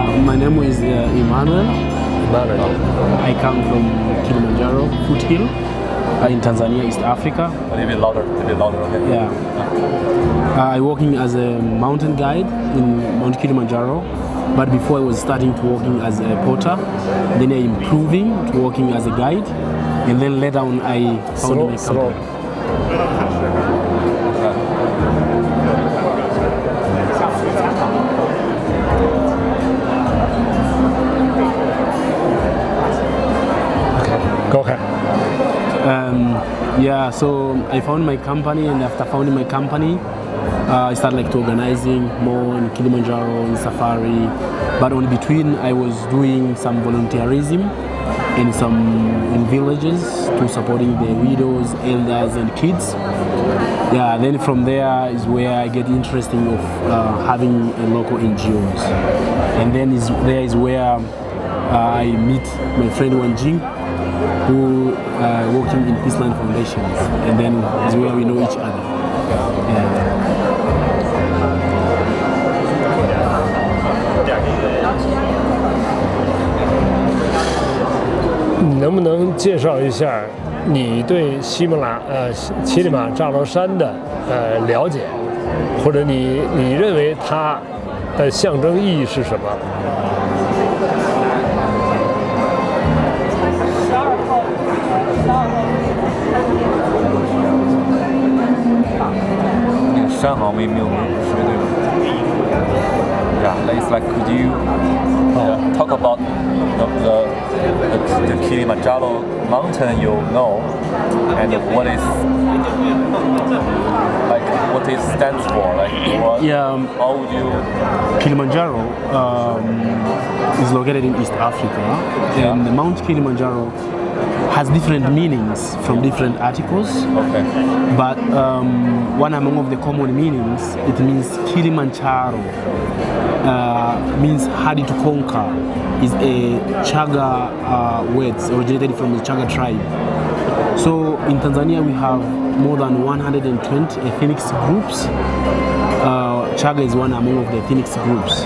My name is Emmanuel. I come from Kilimanjaro, foothill, in Tanzania, East Africa. A little bit louder, okay. Yeah. I'm working as a mountain guide in Mount Kilimanjaro, but before I was starting to working as a porter, then I improving to working as a guide, and then later on I found my company. Go ahead. Yeah, so I found my company, and after founding my company, I started to organizing more in Kilimanjaro, in safari. But in between, I was doing some volunteerism in villages to supporting the widows, elders, and kids. Yeah, then from there is where I get interested of having a local NGOs, and then there is where I meet my friend Wanjing, who working in Peaceland Foundations, and then is where we know each other. Yeah. 你能不能介绍一下你对乞力马扎罗山的了解，或者你认为它的象征意义是什么？ 山好像没有学对吧 ？Yeah, it's like could you talk about the Kilimanjaro mountain you know, and what it stands for? Like what? Yeah. How would you? Kilimanjaro is located in East Africa, and Mount Kilimanjaro has different meanings from different articles. Okay. But one among of the common meanings, it means Kilimanjaro, means hardy to conquer, is a Chaga word originated from the Chaga tribe. So in Tanzania we have more than 120 ethnic groups. Chaga is one among of the ethnic groups,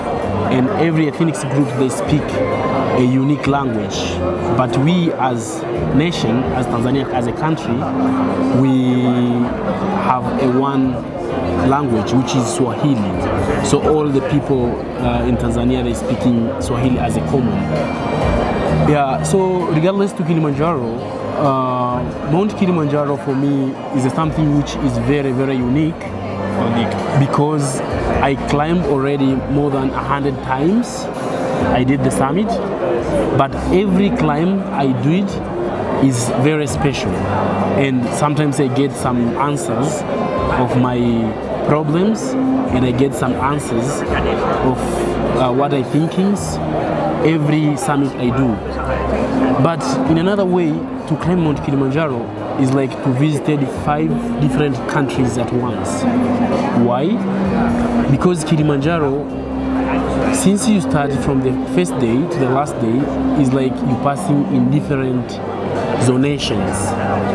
and every ethnic group they speak a unique language. But we as nation, as Tanzania, as a country, we have a one language which is Swahili. So all the people in Tanzania they speaking Swahili as a common. Yeah. So regardless to Kilimanjaro, Mount Kilimanjaro for me is something which is very, very unique. Because I climbed already more than 100 times. I did the summit, but every climb I do it is very special, and sometimes I get some answers of my problems, and I get some answers of what I thinkings every summit I do. But in another way, to climb Mount Kilimanjaro is like to visit 5 different countries at once. Why? Because Kilimanjaro, since you start from the first day to the last day, is like you passing in different zonations.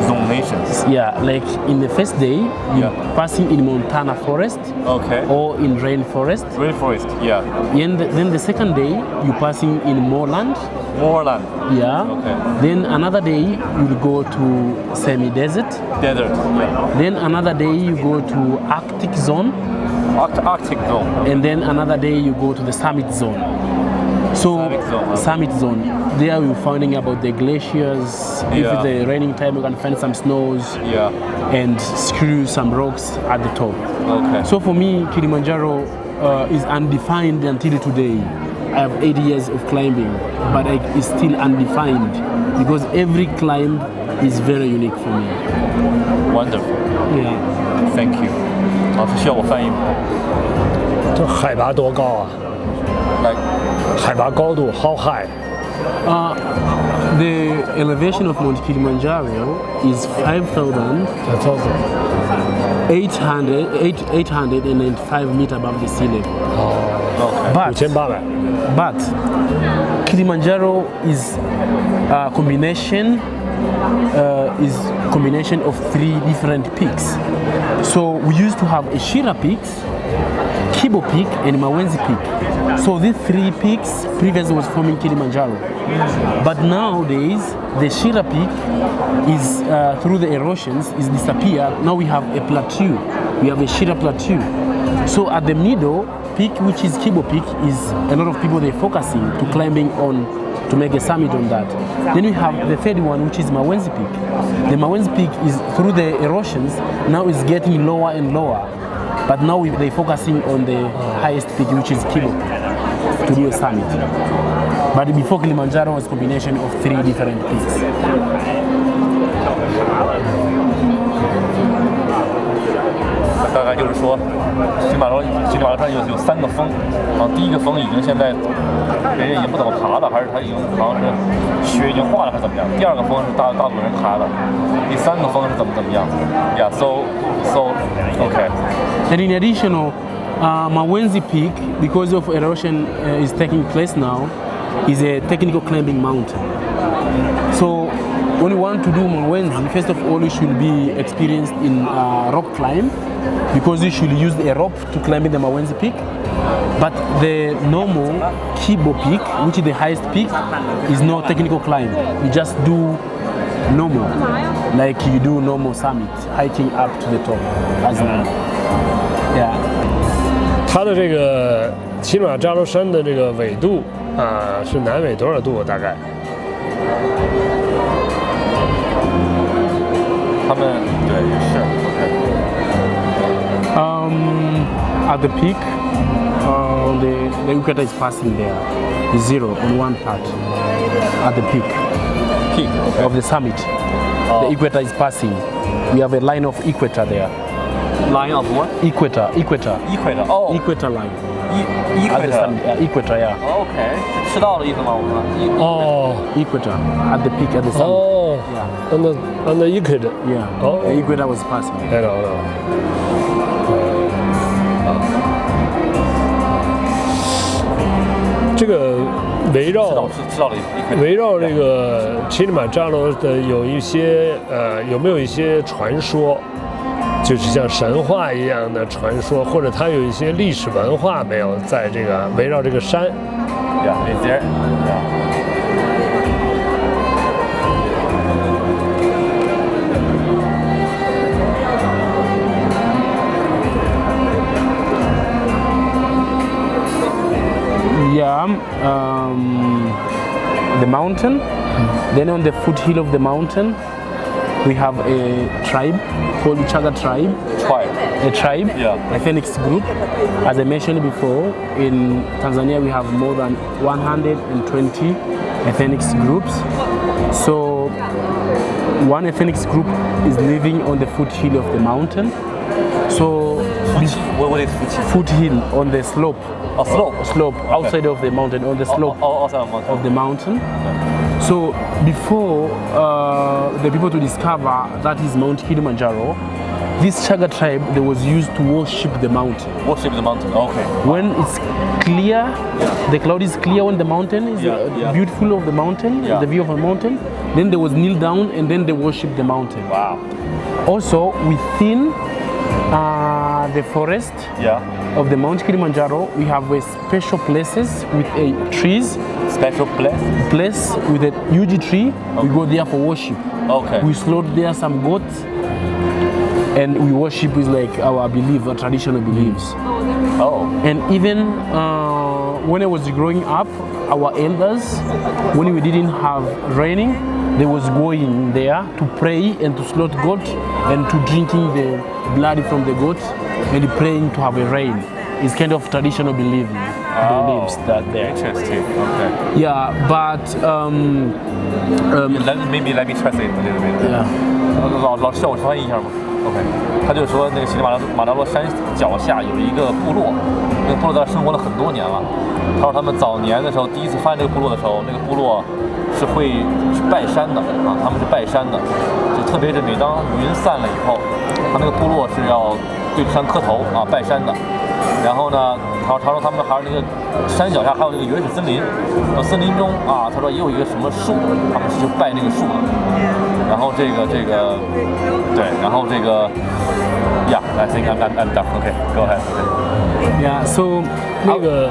Zonations? Yeah, like in the first day, you passing in Montana forest. Okay. Or in rainforest. Rainforest, yeah. And then the second day, you passing in moorland. Moorland. Yeah. Okay. Then another day, you will go to semi-desert. Desert, yeah. Then another day, you go to Arctic zone. Arctic zone. And then another day you go to the summit zone. So summit zone, there we're finding about the glaciers. If it's the raining time, you can find some snows. Yeah. And screw some rocks at the top. Okay. So for me, Kilimanjaro is undefined until today. I have 8 years of climbing, but it's still undefined because every climb is very unique for me. Wonderful. Yeah. Thank you. 老师需要我翻译吗？这海拔多高啊？ Like 海拔高度 how high? The elevation of Mount Kilimanjaro is 5,805 meters above the sea level. But Kilimanjaro is a combination of 3 different peaks. So we used to have a Shira peaks, Kibo Peak and Mawenzi Peak. So these three peaks previously was forming Kilimanjaro. But nowadays, the Shira Peak is, through the erosions, is disappeared. Now we have a plateau. We have a Shira Plateau. So at the middle peak, which is Kibo Peak, is a lot of people they're focusing to climbing on to make a summit on that. Then we have the third one, which is Mawenzi Peak. The Mawenzi Peak is through the erosions, now is getting lower and lower. But now they're focusing on the highest peak, which is Kibo, to do a summit. But before Kilimanjaro was a combination of three different peaks. 大概就是说，喜马拉雅山有3个峰，第一个峰已经现在别人已经不怎么爬了，还是它已经好像是雪已经化了，还是怎么样？第二个峰是大部分人爬的，第3个峰是怎么样 ？Yeah, so okay. And in addition, Mawenzi Peak, because of erosion is taking place now, is a technical climbing mountain. So when you want to do Mawenzi, first of all, you should be experienced in rock climb, because you should use a rope to climb the Mawenzi Peak. But the normal Kibo Peak, which is the highest peak, is no technical climb. You just do normal, like you do normal summit, hiking up to the top as normal. Yeah. 它的这个乞力马扎罗山的这个纬度是南纬多少度？大概？他们对是 At the peak, the equator is passing there, is 0 on one part. At the peak okay. of the summit, the equator is passing. We have a line of equator there. Line of what? Equator. Equator. Oh. Equator line. Equator. At the summit, equator, yeah. Okay. 是赤道的意思吗？我们哦 Equator at the peak at the summit. 哦 Yeah. on the equator. Yeah. Oh. The equator was passing. I know. 这个围绕这个乞力马扎罗的有一些有没有一些传说，就是像神话一样的传说，或者它有一些历史文化没有在这个围绕这个山？ Yeah, is there? Yeah. The mountain. Then on the foothill of the mountain, we have a tribe called Chaga tribe. A tribe, Yeah. a Phoenix group. As I mentioned before, in Tanzania we have more than 120 Phoenix groups. So one Phoenix group is living on the foothill of the mountain. So What is foothill on the slope. A slope. Slope outside of the mountain, on the slope Outside of mountain. of the mountain. So before the people to discover that is Mount Kilimanjaro, this Chaga tribe, they was used to worship the mountain. Worship the mountain. Okay. When it's clear, the cloud is clear when the mountain is beautiful of the mountain, the view of the mountain, then they was kneel down and then they worship the mountain. Wow. Also within the forest of the Mount Kilimanjaro, we have special places with trees. Special Place with a huge tree. We go there for worship. Okay. We slaughter there some goats, and we worship with like our belief, our traditional beliefs. Oh. And even when I was growing up, our elders, when we didn't have raining, they was going there to pray and to slaughter goat and to drinking the blood from the goat and praying to have a rain. It's kind of traditional beliefs that there. Interesting. Okay. Yeah, but maybe let me translate a little bit. yeah. 老师，我翻译一下吗 ？OK， 他就说那个乞力马扎罗山脚下有一个部落，那个部落在生活了很多年了。他说他们早年的时候第一次发现这个部落的时候，那个部落是会去拜山的啊，他们是拜山的，就特别是每当云散了以后，他那个部落是要对着山磕头啊拜山的。然后呢，他说他们还有那个山脚下还有那个原始森林，森林中啊，他说也有一个什么树，他们是去拜那个树的。然后这个对，然后这个 ，Yeah, I think I'm done. Okay, go ahead. Okay. Yeah. So 那个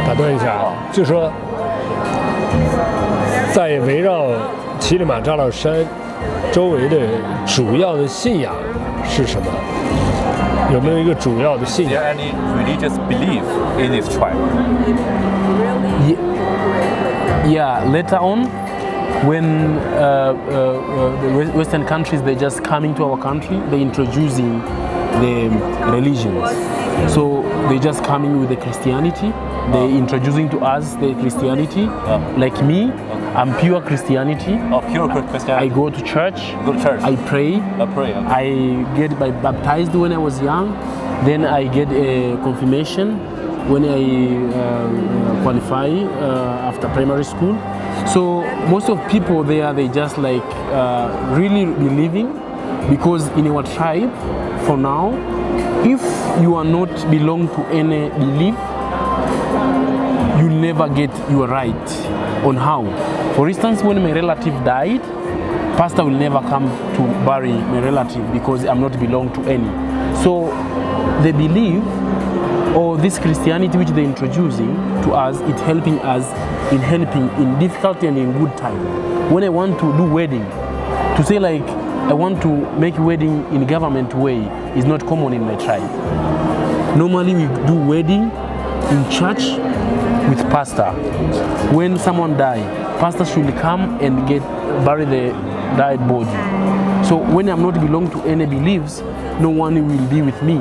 打断一下啊，就说在围绕乞力马扎罗山周围的主要的信仰是什么？有没有一个主要的信 Is 仰 there any religious belief in this tribe? yeah. Later on, when the Western countries they just coming to our country, they introducing the religions. So they just coming with the Christianity. They introducing to us the Christianity. Like me, I'm pure Christianity. Oh, pure Christianity. I go to church. Go to church. I pray. Pray. Okay. I get baptized when I was young. Then I get a confirmation when I qualify after primary school. So most of people there, they just like really believing, because in our tribe, for now, if you are not belong to any belief, you'll never get your right on how. For instance, when my relative died, pastor will never come to bury my relative because I'm not belong to any. So they believe, or this Christianity which they're introducing to us, it's helping us in difficult and in good time. When I want to do wedding, to say like I want to make wedding in government way is not common in my tribe. Normally we do wedding in church with pastor. When someone die, pastor should come and bury the died body. So when I'm not belong to any beliefs, no one will be with me.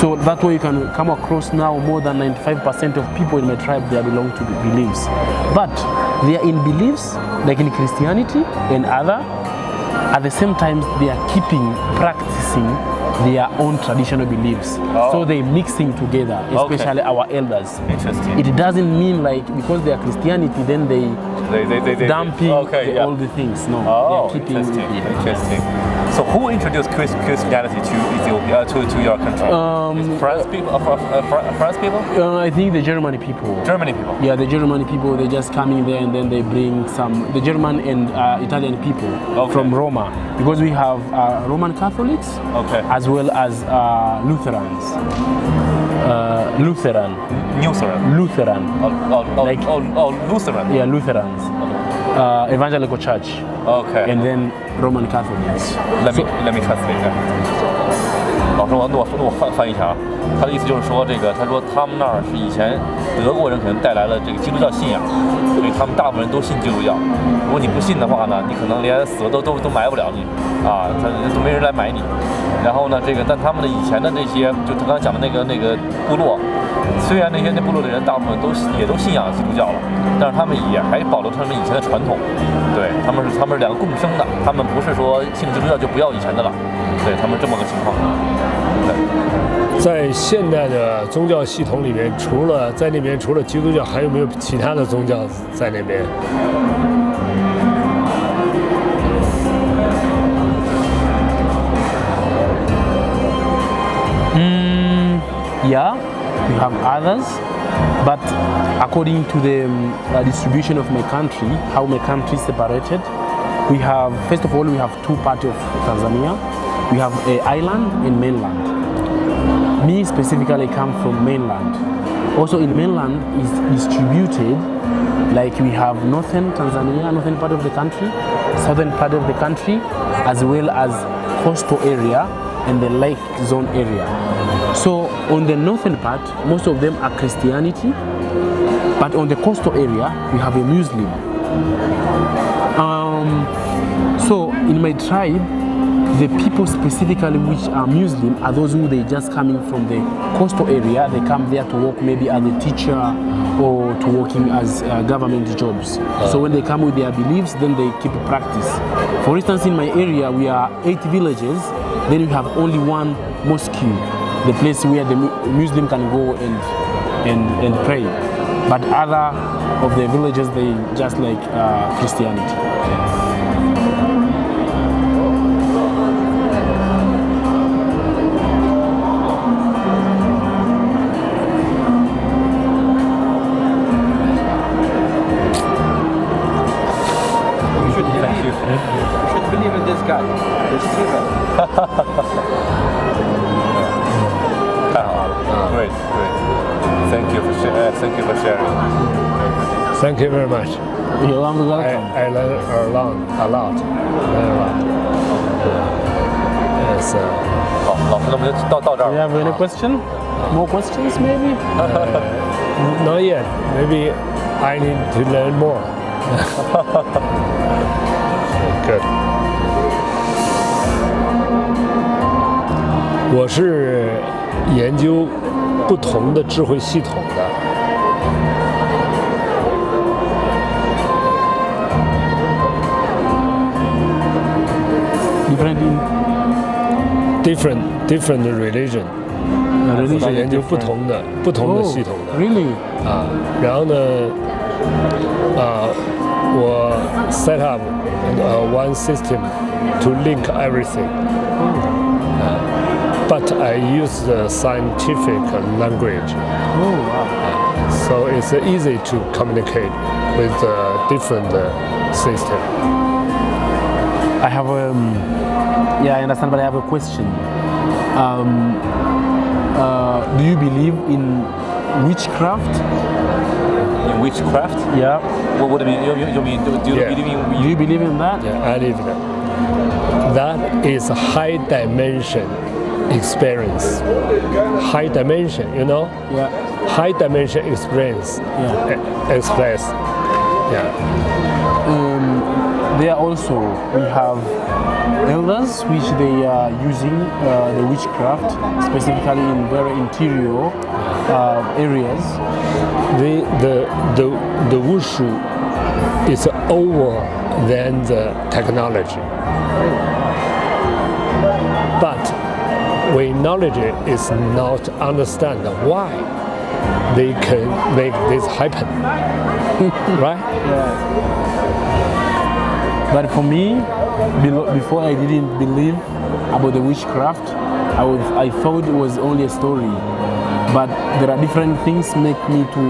So that way you can come across now more than 95% of people in my tribe, they belong to beliefs. But they are in beliefs, like in Christianity and other. At the same time, they are practicing their own traditional beliefs. Oh. So they're mixing together, especially our elders. Interesting. It doesn't mean like because they are Christianity, then they dumping all the things. No, Oh, they are keeping interesting. So who introduced Christianity to Ethiopia, to your country? France people? France people? I think the German people. Germany people? Yeah, the German people, they just coming there and then they bring the German and Italian people from Roma. Because we have Roman Catholics as well as Lutherans. Lutheran. Lutheran. Lutheran. Yeah, Lutherans. Evangelical Church. Okay. And then Roman Catholics. Let me translate that. 老师，我翻译一下啊。他的意思就是说，他说他们那儿是以前德国人可能带来了这个基督教信仰，所以他们大部分人都信基督教。如果你不信的话呢，你可能连死了都买不了你啊，都没人来买你。然后呢，但他们的以前的那些，就他刚才讲的那个部落，虽然那部落的人大部分也都信仰基督教了，但是他们也还保留他们以前的传统。对，他们是两个共生的，他们不是说信基督教就不要以前的了。对他们这么个情况。对。在现代的宗教系统里面，除了基督教，还有没有其他的宗教在那边？ Yeah, we have others, but according to the distribution of my country, how my country is separated, we have, first of all, we have two parts of Tanzania. We have an island and mainland. Me specifically come from mainland. Also in mainland is distributed, like we have northern Tanzania, northern part of the country, southern part of the country, as well as coastal area and the lake zone area. So on the northern part, most of them are Christianity, but on the coastal area, we have a Muslim. So in my tribe, the people specifically which are Muslim are those who they just coming from the coastal area. They come there to work maybe as a teacher or to working as government jobs. So when they come with their beliefs, then they keep practice. For instance, in my area, we are 8 villages. Then we have only one mosque, the place where the Muslim can go and pray. But other of the villages, they just like Christianity. You should believe in this guy. This Steven. 太好了，对， great. Thank you for sharing. Thank you very much. You're welcome. I learned a lot. Yes. 好，老师，那我们就到这儿。 Do you have any question? More questions, maybe? Not yet. Maybe I need to learn more. Good. 我是研究不同的智慧系统的。Different religion. 我是研究不同的系统的。Really? 然后呢，我 set up one system to link everything. But I use the scientific language. Oh, wow. So it's easy to communicate with different system. I have I understand, but I have a question. Do you believe in witchcraft? In witchcraft? Yeah. What do you mean? You mean do you Yeah. believe in? Do you believe in that? Yeah, I live there. That is a high dimension experience. High dimension, you know? Yeah. High dimension experience. Yeah. Express. Yeah. There also we have elders which they are using the witchcraft specifically in very interior areas. The wushu is over than the technology. But when knowledge is not understand why they can make this happen, right? Yeah. But for me, before I didn't believe about the witchcraft, I thought it was only a story. But there are different things make me to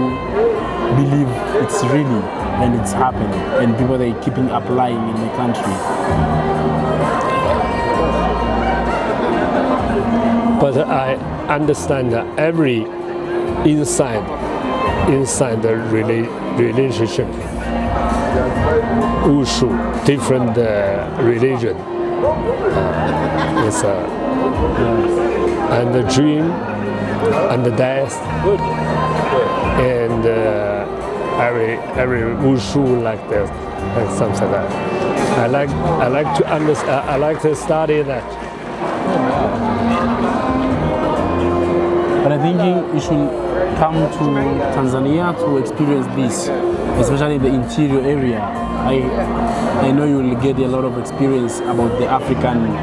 believe it's really and it's happened, and people they keeping applying in the country. But I understand that every inside the relationship, wushu, different religion, is and the dream and the death, and every wushu like that, like something like that. I like to understand. I like to study that. But I think you should come to Tanzania to experience this, especially in the interior area. I know you will get a lot of experience about the African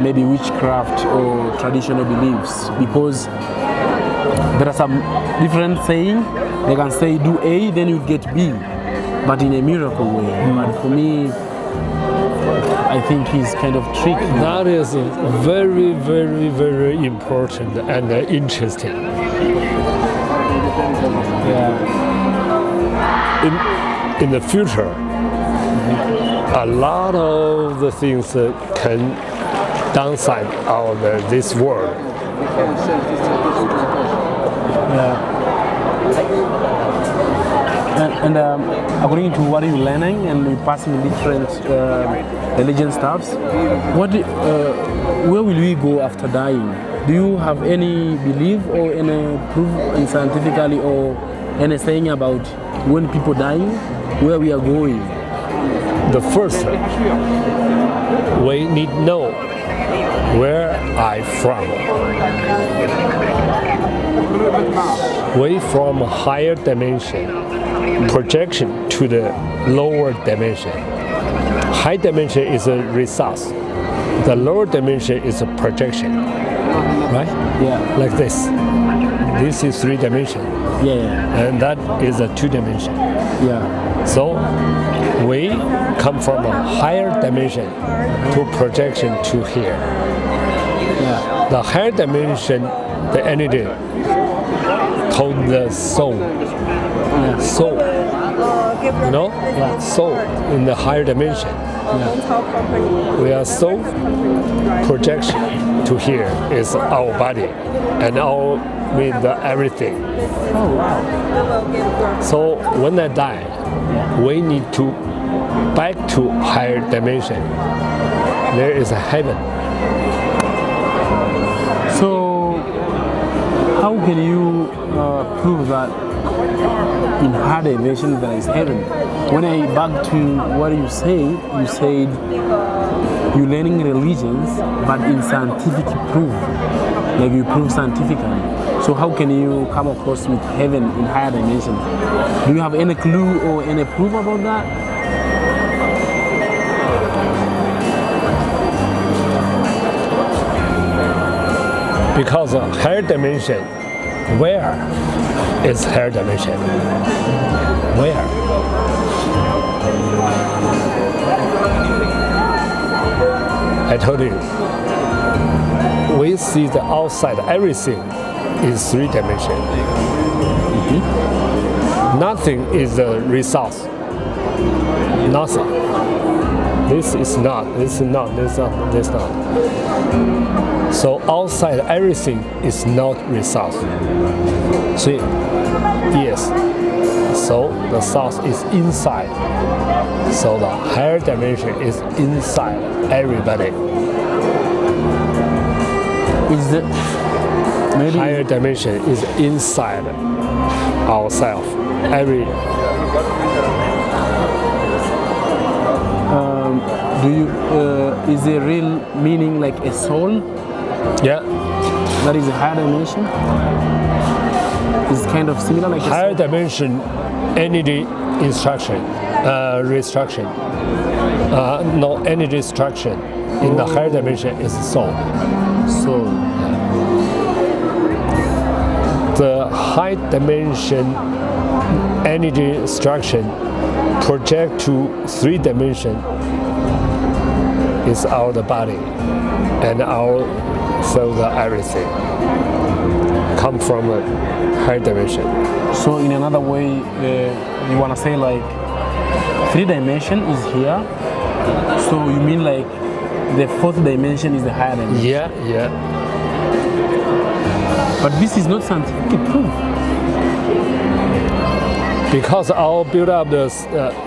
maybe witchcraft or traditional beliefs, because there are some different saying. They can say do A, then you get B, but in a miracle way. But for me, I think he's kind of tricky. That is very, very, very important and interesting. Yeah. In the future, a lot of the things can downside of this world. Yeah. And according to what you're learning and you're passing different religion stuffs, where will we go after dying? Do you have any belief or any proof scientifically or any saying about when people dying, where we are going? The first, we need to know where I'm from. We from higher dimension, projection to the lower dimension. High dimension is a resource. The lower dimension is a projection, right? Yeah. Like this. This is 3 dimension, Yeah. and that is a 2 dimension. Yeah. So we come from a higher dimension to projection to here. Yeah. The higher dimension, the energy, called the soul. Yeah. Soul. you know, soul in the higher dimension. We are soul projection to here is our body and our with everything. Oh wow. So when I die, we need to back to higher dimension. There is a heaven. So how can you prove that in higher dimension there is heaven? When I back to what you said you're learning religions, but in scientific proof, like you prove scientifically. So how can you come across with heaven in higher dimension? Do you have any clue or any proof about that? Because a higher dimension, where is higher dimension? Where? I told you, we see the outside, everything is three dimension. Nothing is the result. Nothing. This is not, this is not, this is not, this is not. So outside everything is not result. See? Yes. So the source is inside. So the higher dimension is inside everybody. Is the maybe Higher dimension is inside ourselves. Every do you is the real meaning like a soul? yeah. That is a higher dimension. Is kind of similar like Higher a soul? dimension energy instruction, restruction. No energy structure in the higher dimension is soul. Soul. The high dimension energy structure project to three dimension is our body and our soul, everything come from a higher dimension. So in another way, you wanna say like three dimension is here. So you mean like the fourth dimension is the higher dimension? Yeah, yeah. But this is not scientific proof. Because our build up the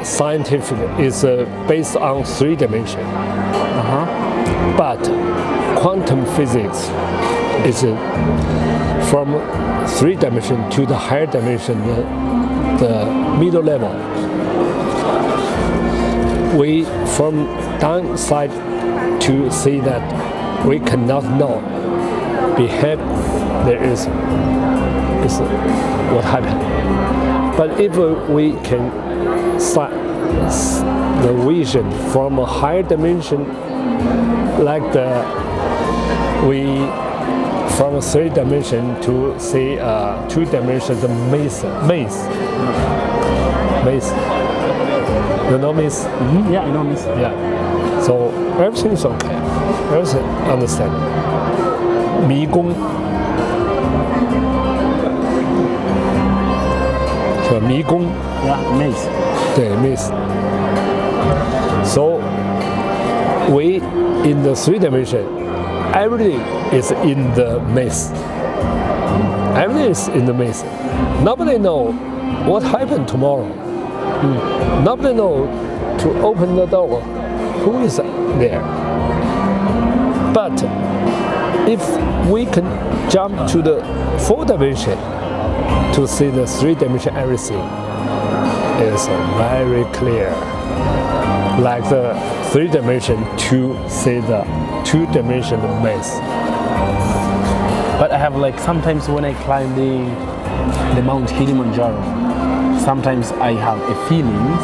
scientific is based on three dimension. But quantum physics is from three dimension to the higher dimension, the middle level. We from downside to see that we cannot know behave there is what happened. But if we can start the vision from a higher dimension, like we from a three dimension to see two dimensions maze. You know maze? Yeah, I know this. Yeah. So everything is okay. Everything understand. 迷宫是吧？迷宫 Yeah, maze. 对 maze. So we in the three dimension, everything is in the maze. Everything is in the maze. Nobody know what happened tomorrow. Nobody know to open the door. Who is there? But if we can jump to the four dimension to see the three dimension everything is very clear. Like the three dimension to see the two dimension maze. But I have like sometimes when I climb the Mount Kilimanjaro, sometimes I have a feelings,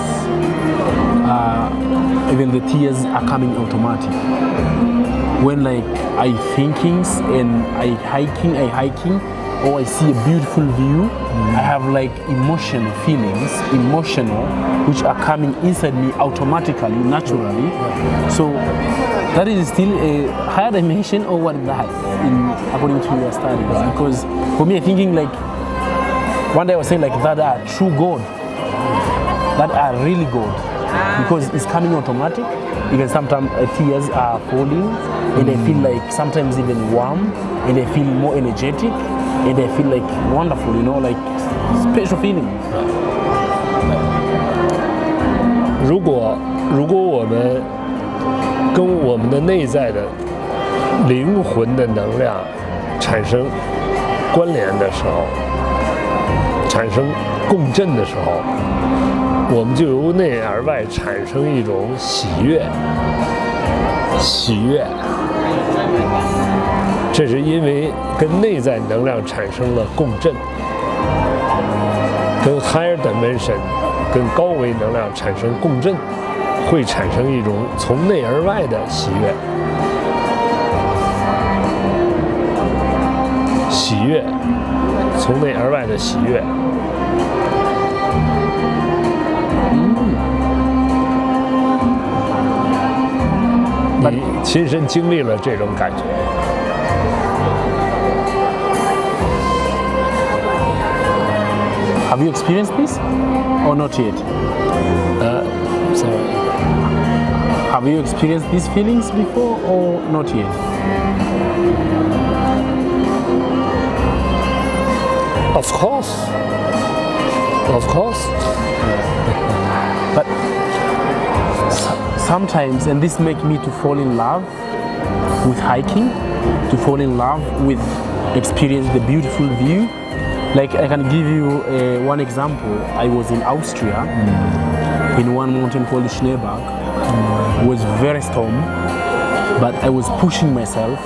even the tears are coming automatic. When like I thinkings and I hiking, or I see a beautiful view, I have like emotional feelings, which are coming inside me automatically, naturally. So that is still a higher dimension, or what is that, according to your studies? Because for me, I'm thinking like, one day I was saying like that true God. that are really good because it's coming automatic. Even sometimes tears are falling, and I feel like sometimes even warm, and I feel more energetic, and I feel like wonderful, like special feeling. 如果我们跟我们的内在的灵魂的能量产生关联的时候，产生共振的时候，我们就由内而外产生一种喜悦。这是因为跟内在能量产生了共振，跟 higher dimension 跟高维能量产生共振，会产生一种从内而外的喜悦。从内而外的喜悦。你亲身经历了这种感觉。Have you experienced this or not yet? Sorry. Have you experienced these feelings before or not yet? Of course. But sometimes, and this makes me to fall in love with hiking, to fall in love with experience the beautiful view. Like I can give you one example. I was in Austria in one mountain called Schneeberg. It was very storm, but I was pushing myself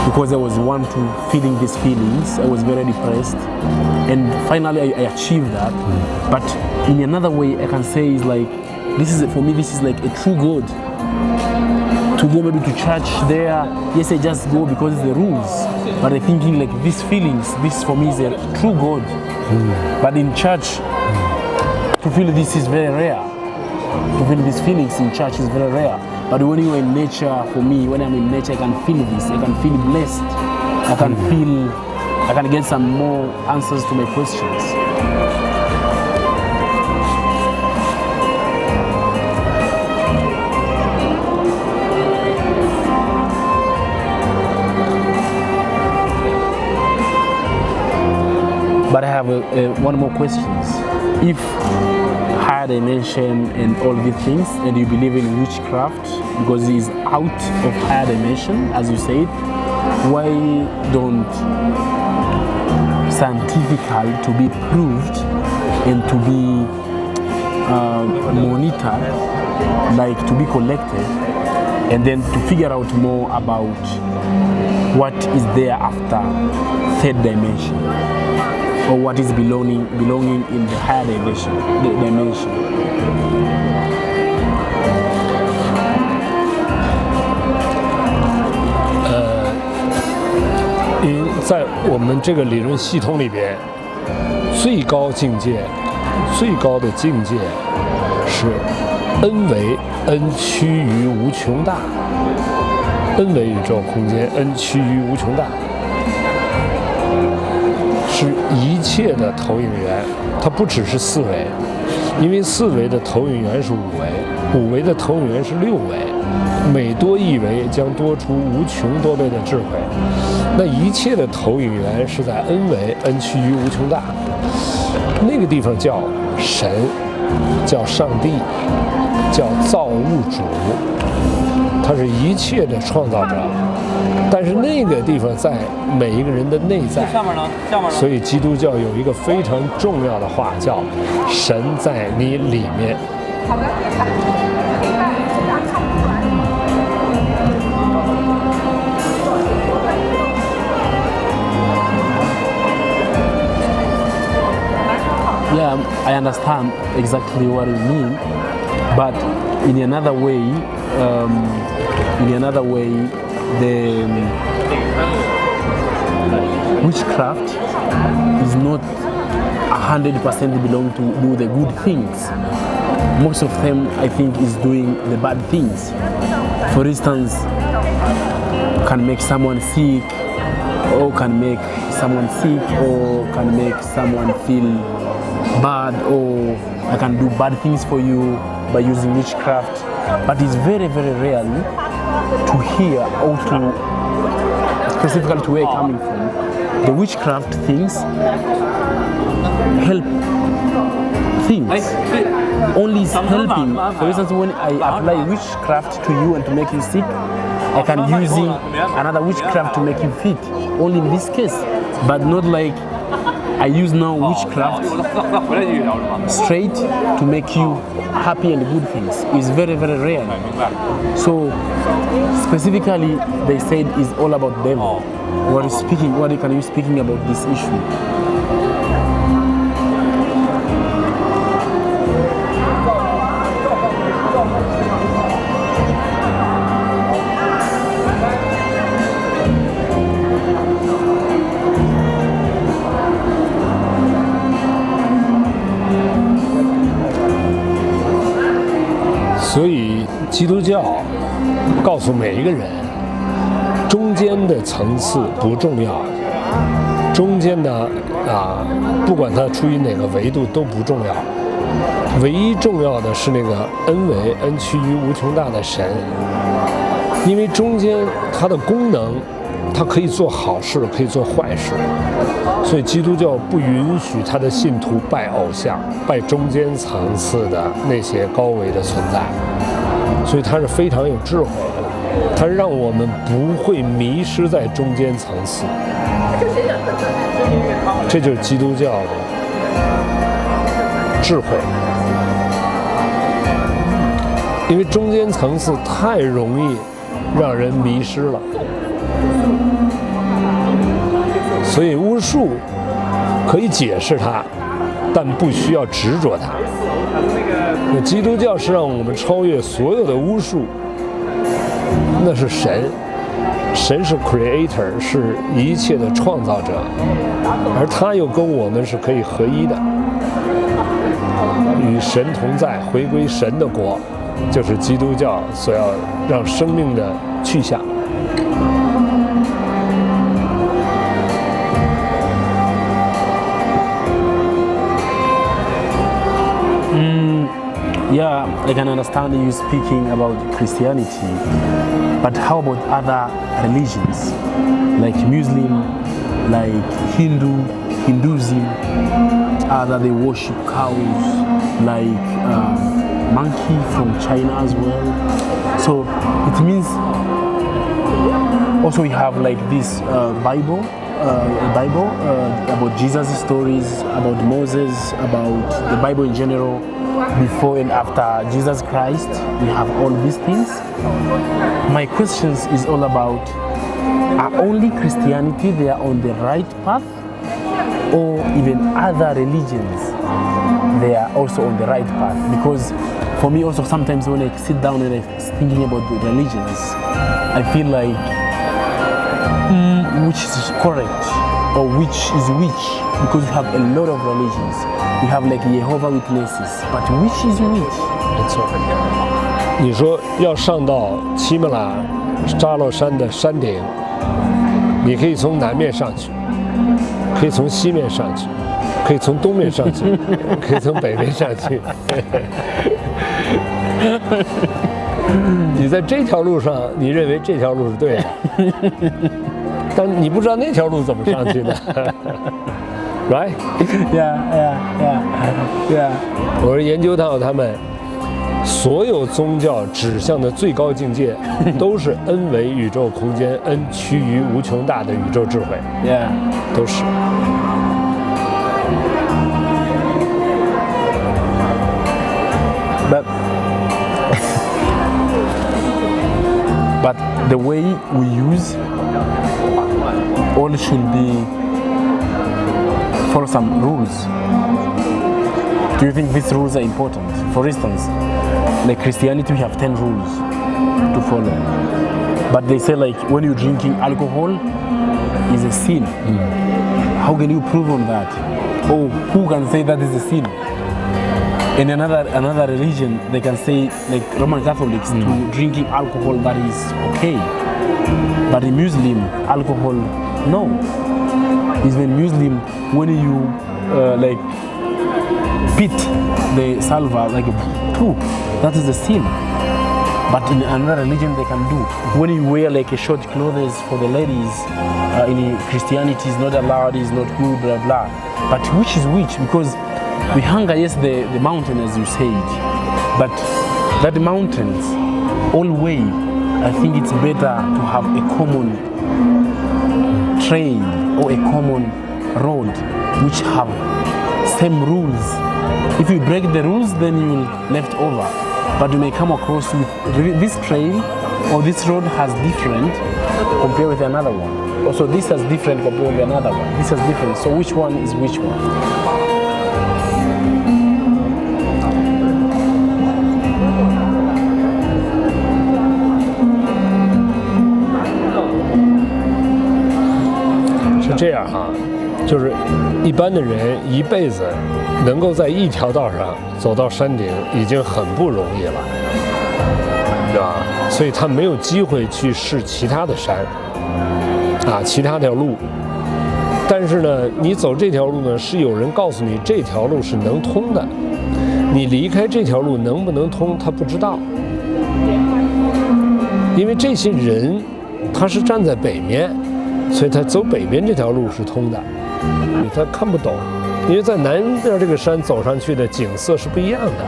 because I was one to feeling these feelings. I was very depressed, and finally I achieved that. But in another way, I can say is like this is for me. This is like a true God. To go maybe to church there, yes, I just go because it's the rules. But I'm thinking like these feelings, this for me is a true God. But in church, to feel this is very rare. To feel these feelings in church is very rare. But when you're in nature, for me, when I'm in nature, I can feel this. I can feel blessed. I can get some more answers to my questions. But I have one more question. If higher dimension and all these things, and you believe in witchcraft because it is out of higher dimension, as you said, why don't scientifically to be proved and to be monitored, like to be collected, and then to figure out more about what is there after third dimension, or what is belonging in the higher dimension.在我们这个理论系统里边，最高的境界是 n 为 n 趋于无穷大 ，n 为宇宙空间 ，n 趋于无穷大，是一切的投影源。它不只是4维，因为4维的投影源是5维，5维的投影源是6维，每多一维将多出无穷多倍的智慧。那一切的投影源是在 n 维 n 趋于无穷大，那个地方叫神，叫上帝，叫造物主，他是一切的创造者。但是那个地方在每一个人的内在，所以基督教有一个非常重要的话叫神在你里面。Yeah, I understand exactly what you mean, but in another way, the witchcraft is not 100% belong to do the good things. Most of them, I think, is doing the bad things. For instance, can make someone sick, or can make someone feel bad, or I can do bad things for you by using witchcraft. But it's very, very rarely to hear or to specifically to where I'm coming from. The witchcraft things help things. Only is helping. For instance, when I apply witchcraft to you and to make you sick, I can using another witchcraft to make you fit. Only in this case, but not like I use now witchcraft straight to make you happy and good things. It's very, very rare. So specifically, they said it's all about devil. What are you speaking about this issue?所以基督教告诉每一个人，中间的层次不重要，中间的不管它处于哪个维度都不重要，唯一重要的是那个恩趋于无穷大的神，因为中间它的功能，它可以做好事，可以做坏事，所以基督教不允许他的信徒拜偶像，拜中间层次的那些高维的存在，所以它是非常有智慧的，它让我们不会迷失在中间层次，这就是基督教的智慧，因为中间层次太容易让人迷失了。所以巫术可以解释它，但不需要执着它。那基督教是让我们超越所有的巫术，那是神，神是 creator， 是一切的创造者，而他又跟我们是可以合一的，与神同在，回归神的国，就是基督教所要让生命的去向。Yeah, I can understand you speaking about Christianity, but how about other religions, like Muslim, like Hinduism, that they worship cows, like monkey from China as well. So it means also we have like this Bible about Jesus' stories, about Moses, about the Bible in general. Before and after Jesus Christ, we have all these things. My questions is all about, are only Christianity they are on the right path, or even other religions they are also on the right path? Because for me also sometimes when I sit down and I'm thinking about the religions, I feel like which is correct or which is which, because we have a lot of religions. We have like Jehovah Witnesses, but which is which? 没错，你说要上到喜马拉扎罗山的山顶，你可以从南面上去，可以从西面上去，可以从东面上去，可以从北面上去。你在这条路上，你认为这条路是对的，但你不知道那条路怎么上去的。Right? Yeah. 我是研究到他们所有宗教指向的最高境界，都是 N 为宇宙空间 ，N 趋于无穷大的宇宙智慧。Yeah. 都是。But the way we use all should be follow some rules. Do you think these rules are important? For instance, like Christianity, we have 10 rules to follow. But they say like when you're drinking alcohol is a sin. How can you prove on that? Or who can say that is a sin? In another religion, they can say, like Roman Catholics, to drinking alcohol that is okay. But in Muslim, alcohol, no. Even Muslim, when you beat the salva like poo. That is a sin. But in another religion they can do. When you wear like a short clothes for the ladies, in Christianity is not allowed, is not good, blah blah. But which is which? Because we hunger, yes, the mountain as you said, but that mountains, all way, I think it's better to have a common trail or a common road which have same rules. If you break the rules, then you will left over. But you may come across with this trail or this road has different compared with another one. Also this has different compared with another one. This has different. So which one is which one? 这样哈，就是一般的人一辈子能够在一条道上走到山顶已经很不容易了，是吧？所以他没有机会去试其他的山，其他条路。但是呢，你走这条路呢，是有人告诉你这条路是能通的，你离开这条路能不能通，他不知道，因为这些人他是站在北面。所以他走北边这条路是通的，他看不懂，因为在南边这个山走上去的景色是不一样的，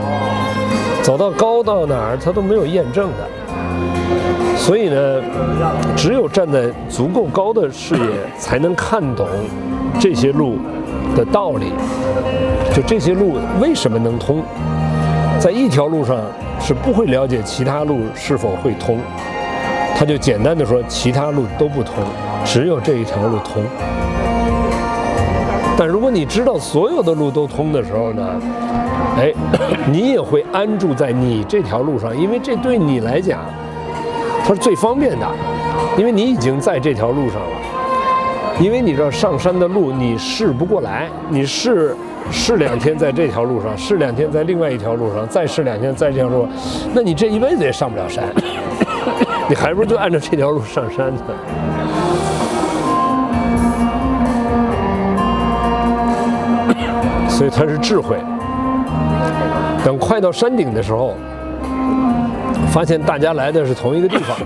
走到高到哪儿他都没有验证的，所以呢，只有站在足够高的视野才能看懂这些路的道理，就这些路为什么能通，在一条路上是不会了解其他路是否会通，他就简单的说其他路都不通。只有这一条路通，但如果你知道所有的路都通的时候呢，你也会安住在你这条路上，因为这对你来讲，它是最方便的，因为你已经在这条路上了。因为你知道上山的路你试不过来，你试2天在这条路上，试2天在另外一条路上，再试2天在这条路上，那你这一辈子也上不了山，你还不如就按照这条路上山呢。所以它是智慧。等快到山顶的时候，发现大家来的是同一个地方，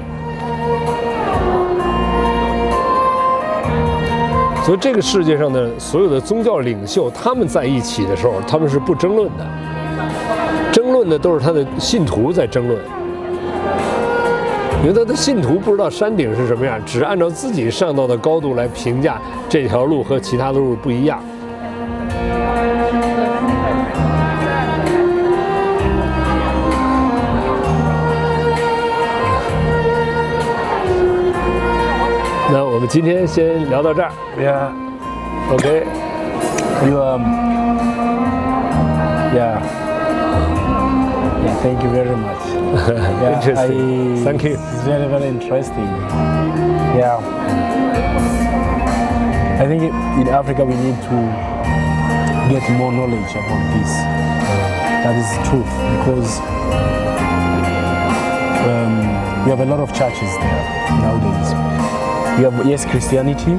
所以这个世界上的所有的宗教领袖，他们在一起的时候，他们是不争论的，争论的都是他的信徒在争论。因为他的信徒不知道山顶是什么样，只按照自己上到的高度来评价这条路和其他的路不一样。那我们今天先聊到这儿。Yeah. OK. Yeah. Thank you very much. Interesting. Thank you. It's very, very interesting. Yeah. I think in Africa we need to get more knowledge about this. That is the truth, because we have a lot of churches there nowadays. We have, yes, Christianity,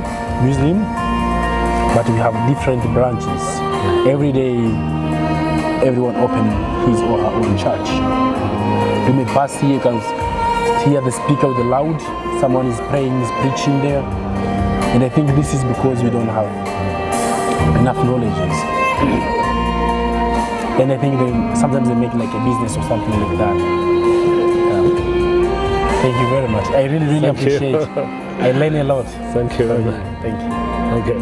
Muslim, but we have different branches. Every day, everyone open his or her own church. You may pass here, you can hear the speaker with the loud, someone is praying, is preaching there. And I think this is because we don't have enough knowledge. And I think sometimes they make like a business or something like that. Thank you very much. I really, really appreciate it. I learn a lot. Thank you very much. Thank you. Okay.